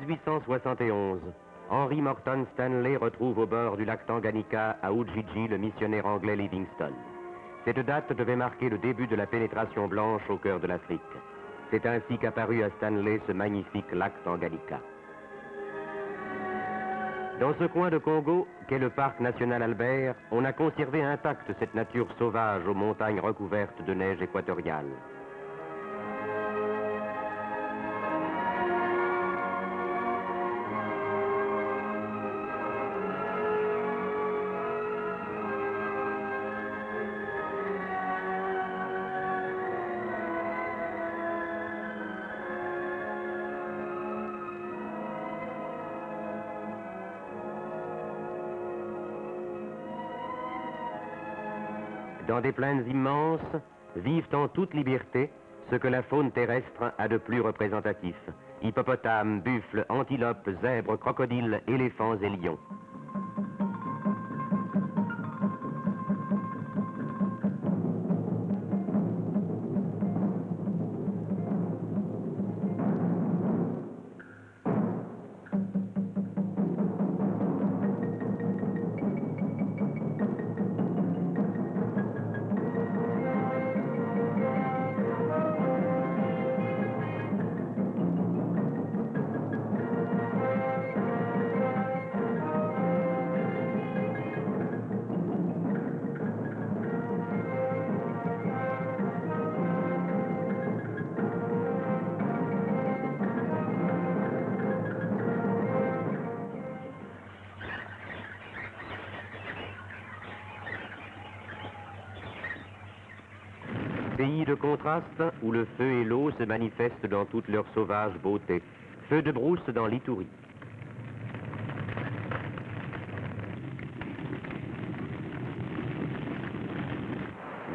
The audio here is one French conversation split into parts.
1871, Henry Morton Stanley retrouve au bord du lac Tanganyika à Ujiji le missionnaire anglais Livingstone. Cette date devait marquer le début de la pénétration blanche au cœur de l'Afrique. C'est ainsi qu'apparut à Stanley ce magnifique lac Tanganyika. Dans ce coin de Congo, qu'est le parc national Albert, on a conservé intacte cette nature sauvage aux montagnes recouvertes de neige équatoriale. Dans des plaines immenses, vivent en toute liberté ce que la faune terrestre a de plus représentatif. Hippopotames, buffles, antilopes, zèbres, crocodiles, éléphants et lions. Pays de contraste où le feu et l'eau se manifestent dans toute leur sauvage beauté. Feu de brousse dans l'Ituri.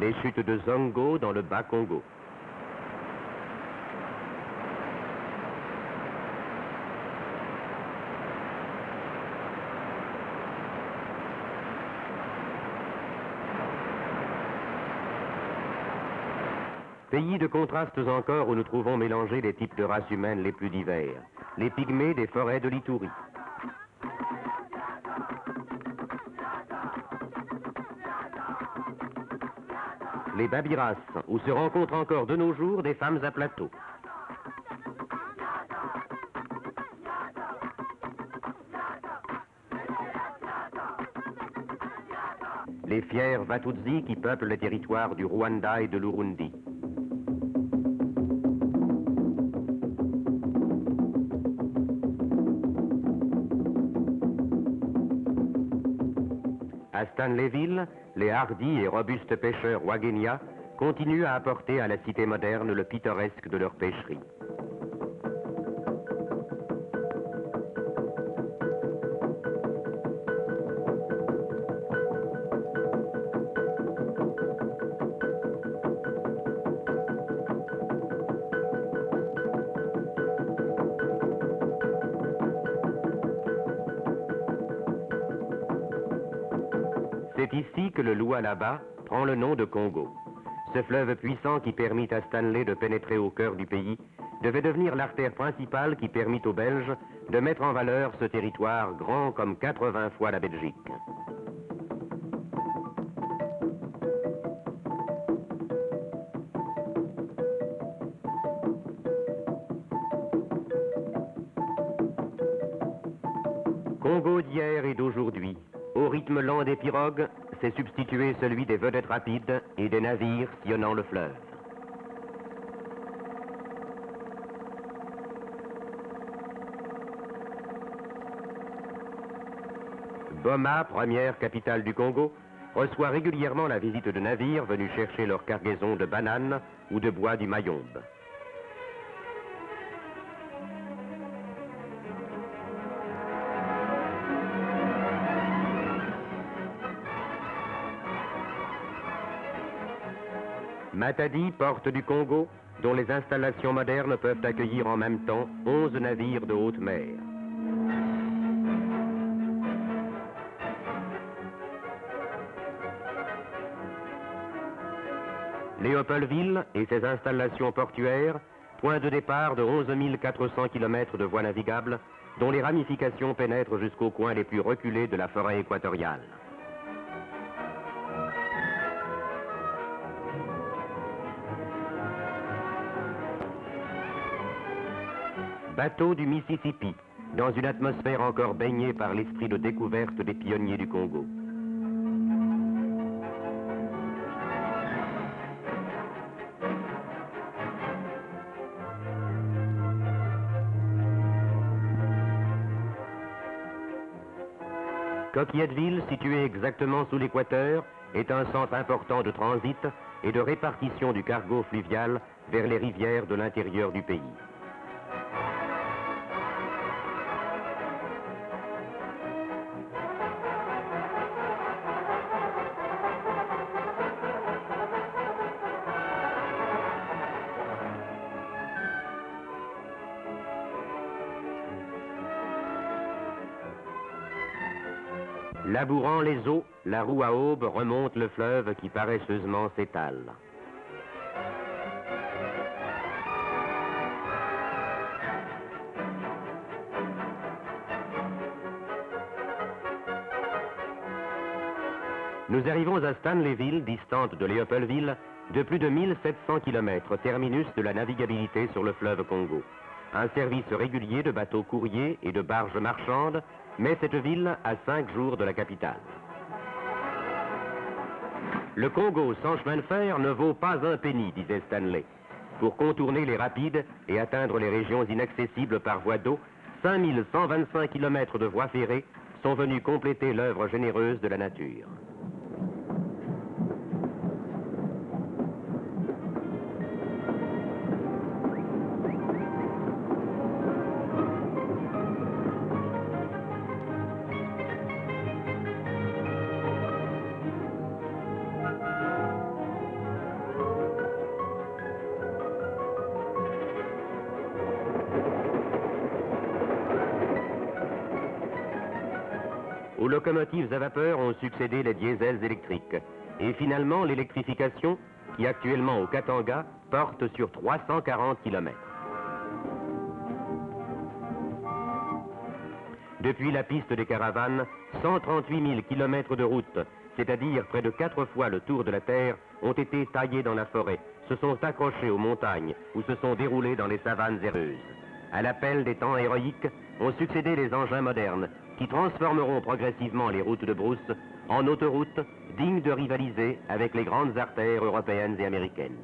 Les chutes de Zongo dans le Bas-Congo. Pays de contrastes encore où nous trouvons mélangés les types de races humaines les plus divers. Les pygmées des forêts de l'Ituri. Les babiras, où se rencontrent encore de nos jours des femmes à plateau. Les fiers Watutsi qui peuplent les territoires du Rwanda et de l'Urundi. À Stanleyville, les hardis et robustes pêcheurs Wagenia continuent à apporter à la cité moderne le pittoresque de leur pêcherie. C'est ici que le Lualaba prend le nom de Congo. Ce fleuve puissant qui permit à Stanley de pénétrer au cœur du pays devait devenir l'artère principale qui permit aux Belges de mettre en valeur ce territoire grand comme 80 fois la Belgique. Congo d'hier et d'aujourd'hui, au rythme lent des pirogues, s'est substitué celui des vedettes rapides et des navires sillonnant le fleuve. Boma, première capitale du Congo, reçoit régulièrement la visite de navires venus chercher leur cargaison de bananes ou de bois du Mayombe. Matadi, porte du Congo, dont les installations modernes peuvent accueillir en même temps 11 navires de haute mer. Léopoldville et ses installations portuaires, point de départ de 11 400 km de voies navigables, dont les ramifications pénètrent jusqu'aux coins les plus reculés de la forêt équatoriale. Bateau du Mississippi, dans une atmosphère encore baignée par l'esprit de découverte des pionniers du Congo. Coquilletteville, située exactement sous l'équateur, est un centre important de transit et de répartition du cargo fluvial vers les rivières de l'intérieur du pays. Labourant les eaux, la roue à aube remonte le fleuve qui paresseusement s'étale. Nous arrivons à Stanleyville, distante de Léopoldville, de plus de 1700 km, terminus de la navigabilité sur le fleuve Congo. Un service régulier de bateaux courriers et de barges marchandes met cette ville à 5 jours de la capitale. Le Congo sans chemin de fer ne vaut pas un penny, disait Stanley. Pour contourner les rapides et atteindre les régions inaccessibles par voie d'eau, 5125 km de voies ferrées sont venus compléter l'œuvre généreuse de la nature. Aux locomotives à vapeur ont succédé les diesels électriques. Et finalement, l'électrification, qui actuellement au Katanga, porte sur 340 km. Depuis la piste des caravanes, 138 000 km de route, c'est-à-dire près de 4 fois le tour de la Terre, ont été taillés dans la forêt, se sont accrochés aux montagnes ou se sont déroulés dans les savanes herbeuses. À l'appel des temps héroïques ont succédé les engins modernes qui transformeront progressivement les routes de brousse en autoroutes dignes de rivaliser avec les grandes artères européennes et américaines.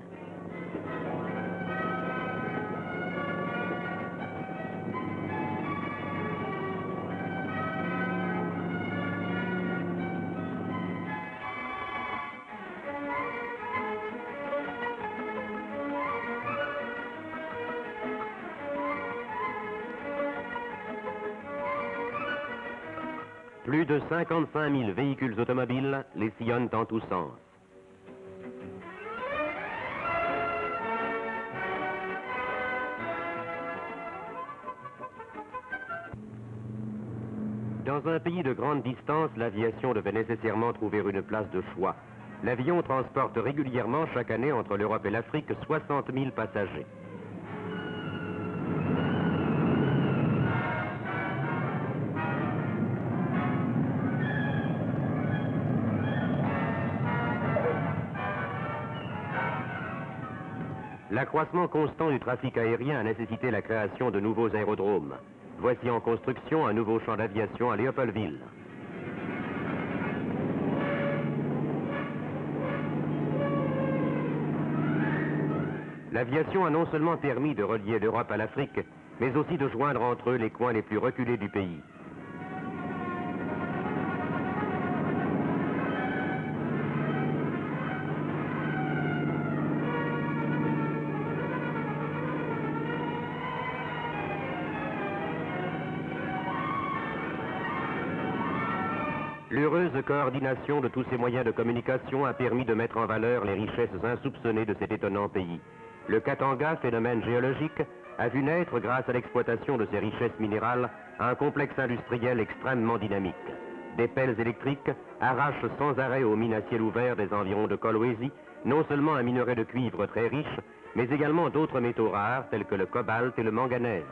Plus de 55 000 véhicules automobiles les sillonnent en tous sens. Dans un pays de grande distance, l'aviation devait nécessairement trouver une place de choix. L'avion transporte régulièrement chaque année entre l'Europe et l'Afrique 60 000 passagers. L'accroissement constant du trafic aérien a nécessité la création de nouveaux aérodromes. Voici en construction un nouveau champ d'aviation à Léopoldville. L'aviation a non seulement permis de relier l'Europe à l'Afrique, mais aussi de joindre entre eux les coins les plus reculés du pays. L'heureuse coordination de tous ces moyens de communication a permis de mettre en valeur les richesses insoupçonnées de cet étonnant pays. Le Katanga, phénomène géologique, a vu naître, grâce à l'exploitation de ses richesses minérales, un complexe industriel extrêmement dynamique. Des pelles électriques arrachent sans arrêt aux mines à ciel ouvert des environs de Kolwezi non seulement un minerai de cuivre très riche, mais également d'autres métaux rares tels que le cobalt et le manganèse.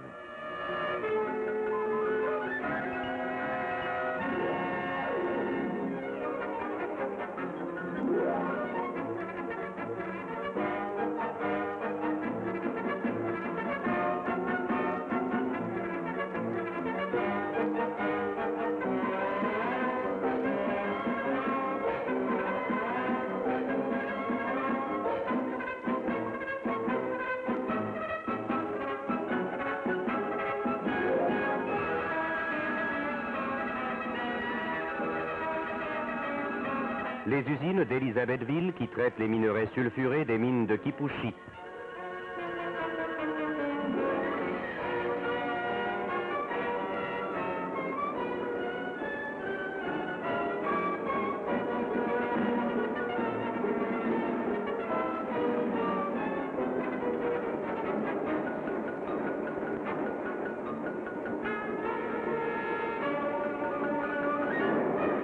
Les usines d'Elisabethville qui traitent les minerais sulfurés des mines de Kipushi.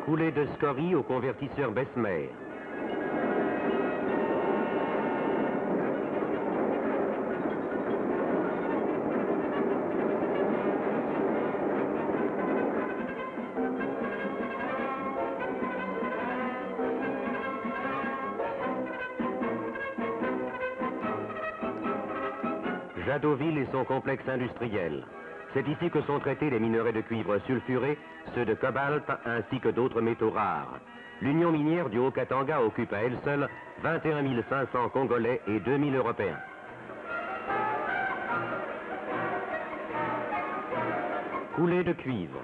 Coulée de scorie au convertisseur Bessemer. Jadoville et son complexe industriel. C'est ici que sont traités les minerais de cuivre sulfuré, ceux de cobalt ainsi que d'autres métaux rares. L'Union minière du Haut-Katanga occupe à elle seule 21 500 Congolais et 2000 Européens. Coulée de cuivre.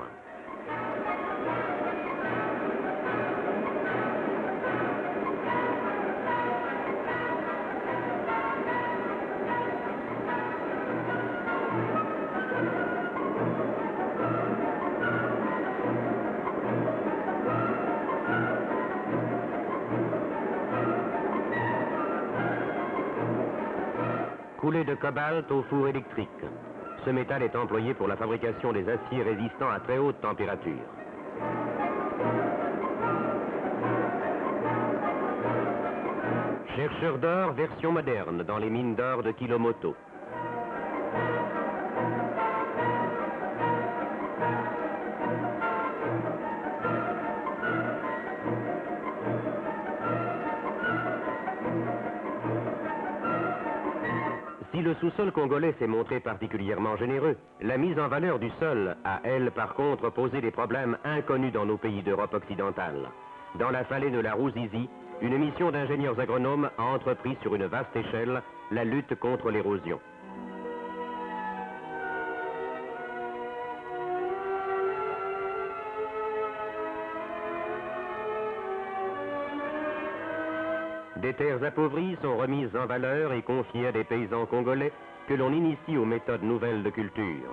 Coulée de cobalt au four électrique. Ce métal est employé pour la fabrication des aciers résistants à très haute température. Chercheur d'or version moderne dans les mines d'or de Kilomoto. Si le sous-sol congolais s'est montré particulièrement généreux, la mise en valeur du sol a, elle, par contre, posé des problèmes inconnus dans nos pays d'Europe occidentale. Dans la vallée de la Ruzizi, une mission d'ingénieurs agronomes a entrepris sur une vaste échelle la lutte contre l'érosion. Des terres appauvries sont remises en valeur et confiées à des paysans congolais que l'on initie aux méthodes nouvelles de culture.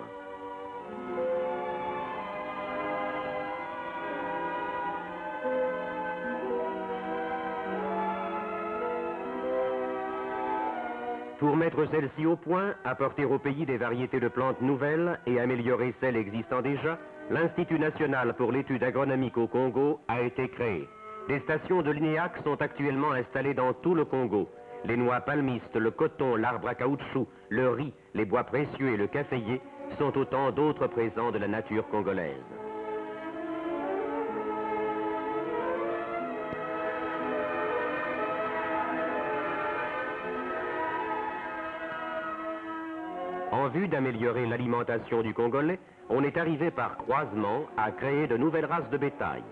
Pour mettre celles-ci au point, apporter au pays des variétés de plantes nouvelles et améliorer celles existant déjà, l'Institut national pour l'étude agronomique au Congo a été créé. Des stations de l'INEAC sont actuellement installées dans tout le Congo. Les noix palmistes, le coton, l'arbre à caoutchouc, le riz, les bois précieux et le caféier sont autant d'autres présents de la nature congolaise. En vue d'améliorer l'alimentation du Congolais, on est arrivé par croisement à créer de nouvelles races de bétail.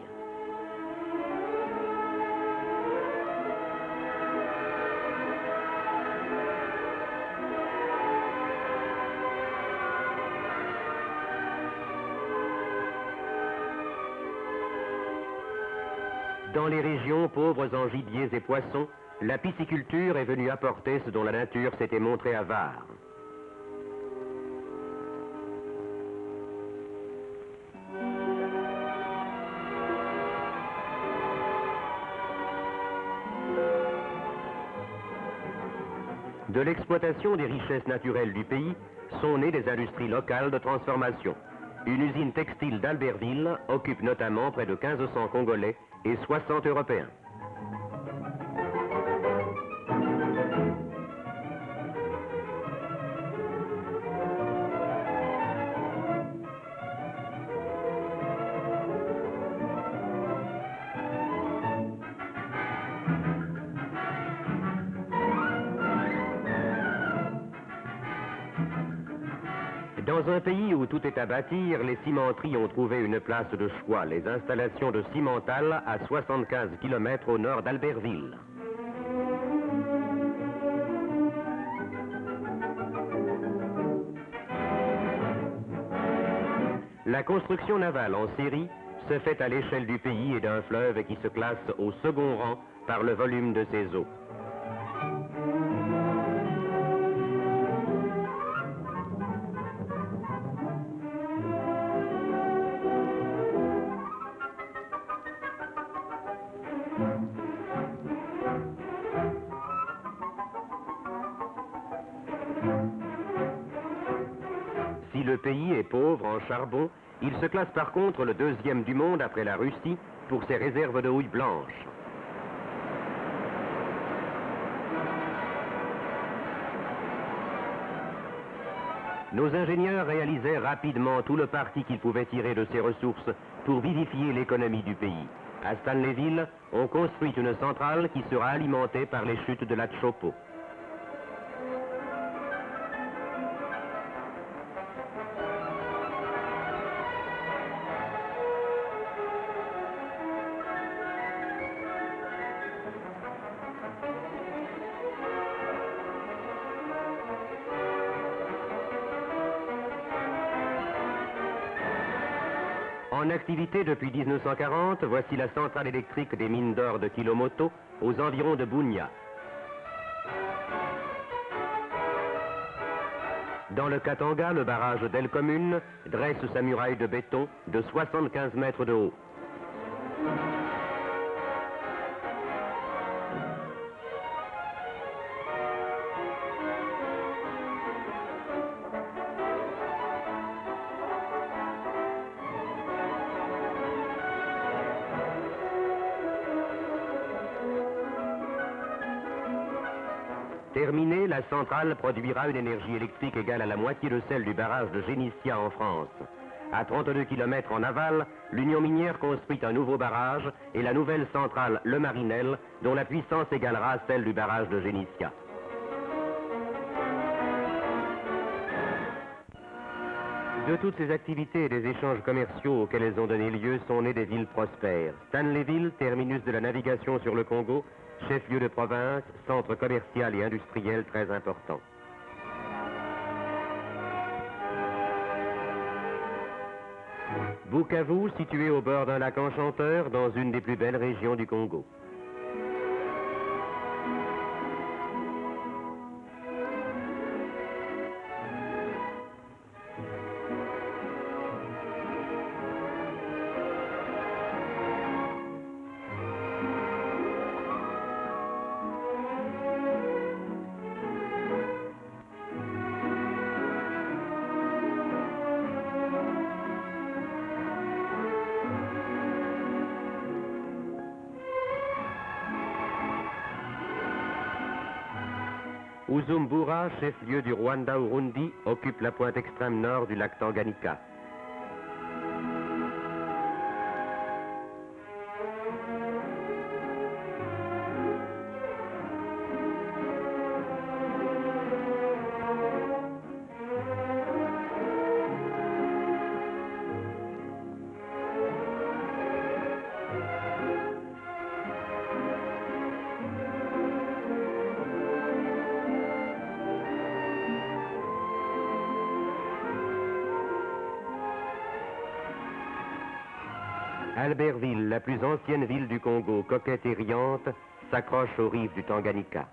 Dans les régions pauvres en gibiers et poissons, la pisciculture est venue apporter ce dont la nature s'était montrée avare. De l'exploitation des richesses naturelles du pays sont nées des industries locales de transformation. Une usine textile d'Albertville occupe notamment près de 1500 Congolais et 60 Européens. Dans un pays où tout est à bâtir, les cimenteries ont trouvé une place de choix, les installations de Cimental à 75 km au nord d'Albertville. La construction navale en série se fait à l'échelle du pays et d'un fleuve qui se classe au second rang par le volume de ses eaux. Si le pays est pauvre en charbon, il se classe par contre le deuxième du monde après la Russie pour ses réserves de houille blanche. Nos ingénieurs réalisaient rapidement tout le parti qu'ils pouvaient tirer de ces ressources pour vivifier l'économie du pays. À Stanleyville, on construit une centrale qui sera alimentée par les chutes de la Tshopo. En activité depuis 1940, voici la centrale électrique des mines d'or de Kilomoto, aux environs de Bunia. Dans le Katanga, le barrage d'El Commune dresse sa muraille de béton de 75 mètres de haut. Terminée, la centrale produira une énergie électrique égale à la moitié de celle du barrage de Génissia en France. À 32 km en aval, l'Union minière construit un nouveau barrage et la nouvelle centrale Le Marinel, dont la puissance égalera celle du barrage de Génissia. De toutes ces activités et des échanges commerciaux auxquels elles ont donné lieu sont nées des villes prospères. Stanleyville, terminus de la navigation sur le Congo, chef-lieu de province, centre commercial et industriel très important. Bukavu, situé au bord d'un lac enchanteur dans une des plus belles régions du Congo. Uzumbura, chef-lieu du Rwanda-Urundi, occupe la pointe extrême nord du lac Tanganyika. Albertville, la plus ancienne ville du Congo, coquette et riante, s'accroche aux rives du Tanganyika.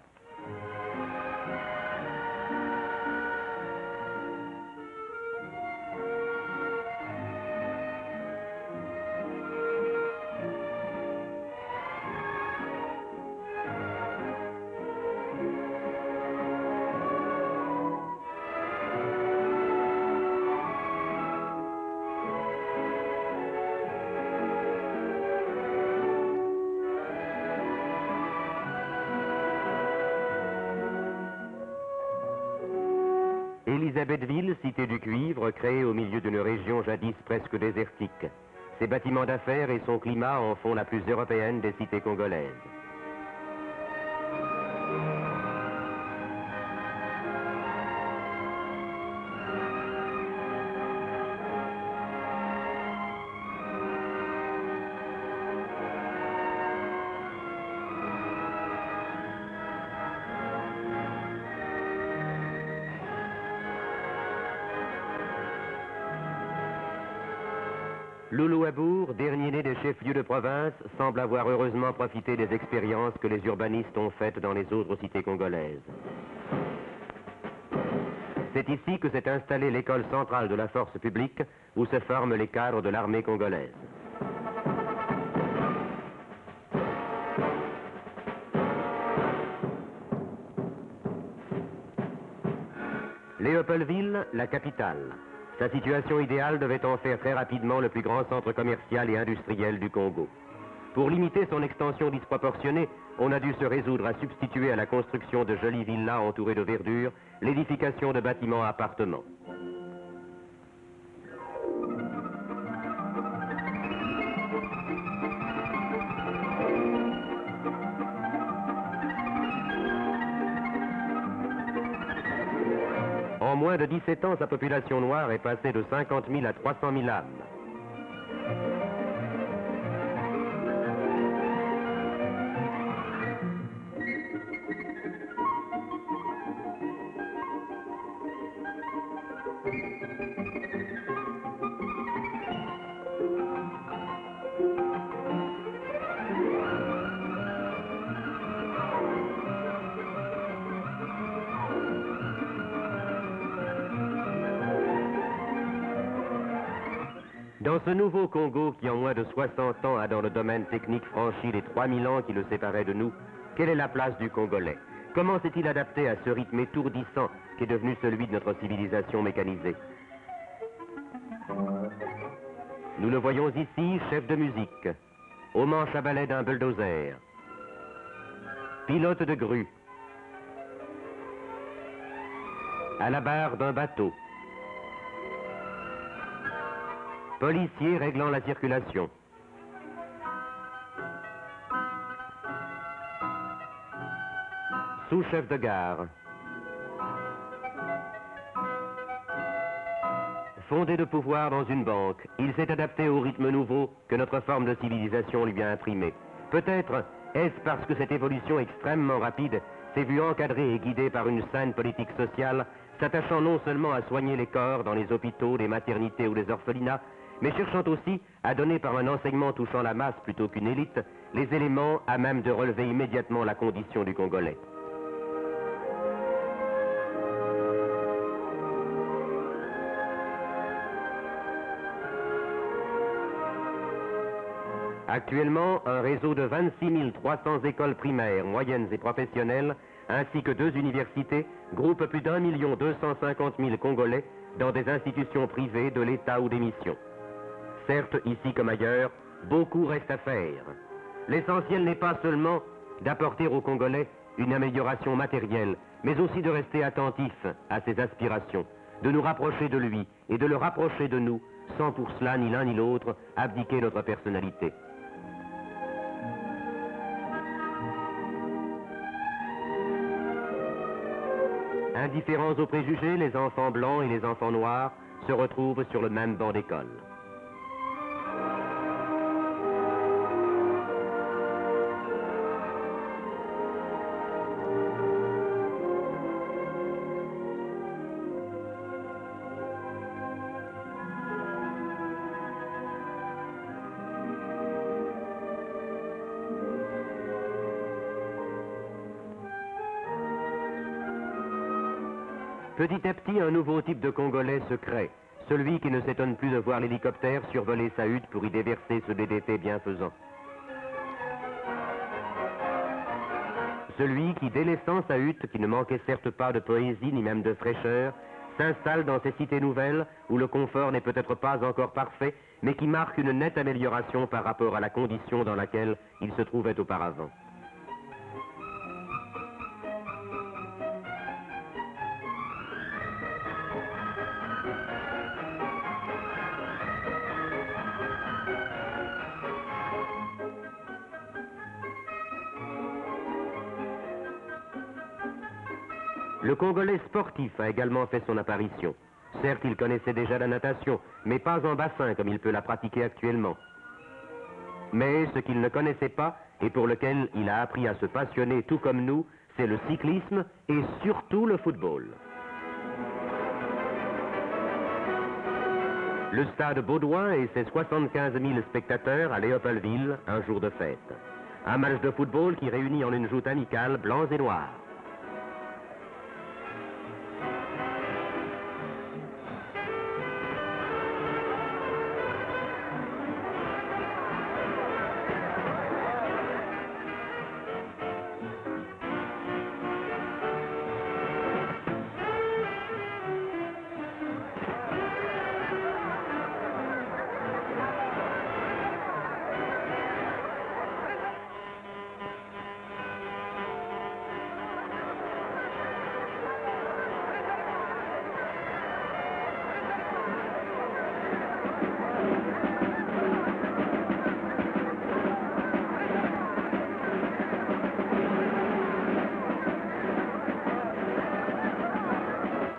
Élisabethville, cité du cuivre, créée au milieu d'une région jadis presque désertique. Ses bâtiments d'affaires et son climat en font la plus européenne des cités congolaises. Loulouabour, dernier né des chefs-lieux de province, semble avoir heureusement profité des expériences que les urbanistes ont faites dans les autres cités congolaises. C'est ici que s'est installée l'école centrale de la force publique, où se forment les cadres de l'armée congolaise. Léopoldville, la capitale. Sa situation idéale devait en faire très rapidement le plus grand centre commercial et industriel du Congo. Pour limiter son extension disproportionnée, on a dû se résoudre à substituer à la construction de jolies villas entourées de verdure l'édification de bâtiments à appartements. En moins de 17 ans, sa population noire est passée de 50 000 à 300 000 âmes. Dans ce nouveau Congo qui, en moins de 60 ans, a dans le domaine technique franchi les 3000 ans qui le séparaient de nous, quelle est la place du Congolais? Comment s'est-il adapté à ce rythme étourdissant qui est devenu celui de notre civilisation mécanisée? Nous le voyons ici, chef de musique, au manche à balai d'un bulldozer, pilote de grue, à la barre d'un bateau, policier réglant la circulation. Sous-chef de gare. Fondé de pouvoir dans une banque, il s'est adapté au rythme nouveau que notre forme de civilisation lui a imprimé. Peut-être est-ce parce que cette évolution extrêmement rapide s'est vue encadrée et guidée par une saine politique sociale, s'attachant non seulement à soigner les corps dans les hôpitaux, les maternités ou les orphelinats, mais cherchant aussi à donner par un enseignement touchant la masse plutôt qu'une élite, les éléments à même de relever immédiatement la condition du Congolais. Actuellement, un réseau de 26 300 écoles primaires, moyennes et professionnelles, ainsi que 2 universités, groupe plus d'1 250 000 Congolais dans des institutions privées de l'État ou des missions. Certes, ici comme ailleurs, beaucoup reste à faire. L'essentiel n'est pas seulement d'apporter aux Congolais une amélioration matérielle, mais aussi de rester attentifs à ses aspirations, de nous rapprocher de lui et de le rapprocher de nous, sans pour cela ni l'un ni l'autre abdiquer notre personnalité. Indifférents aux préjugés, les enfants blancs et les enfants noirs se retrouvent sur le même banc d'école. Petit à petit, un nouveau type de Congolais se crée, celui qui ne s'étonne plus de voir l'hélicoptère survoler sa hutte pour y déverser ce DDT bienfaisant. Celui qui, délaissant sa hutte, qui ne manquait certes pas de poésie ni même de fraîcheur, s'installe dans ces cités nouvelles où le confort n'est peut-être pas encore parfait, mais qui marque une nette amélioration par rapport à la condition dans laquelle il se trouvait auparavant. Le Congolais sportif a également fait son apparition. Certes, il connaissait déjà la natation, mais pas en bassin comme il peut la pratiquer actuellement. Mais ce qu'il ne connaissait pas et pour lequel il a appris à se passionner tout comme nous, c'est le cyclisme et surtout le football. Le stade Baudouin et ses 75 000 spectateurs à Léopoldville, un jour de fête. Un match de football qui réunit en une joute amicale blancs et noirs.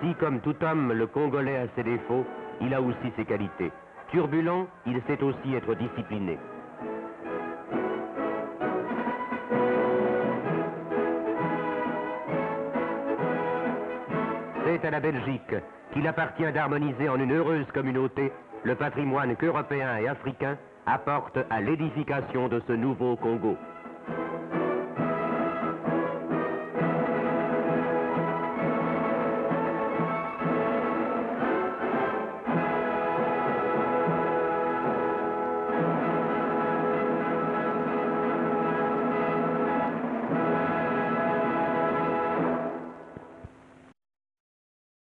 Si, comme tout homme, le Congolais a ses défauts, il a aussi ses qualités. Turbulent, il sait aussi être discipliné. C'est à la Belgique qu'il appartient d'harmoniser en une heureuse communauté le patrimoine qu'Européens et Africains apportent à l'édification de ce nouveau Congo.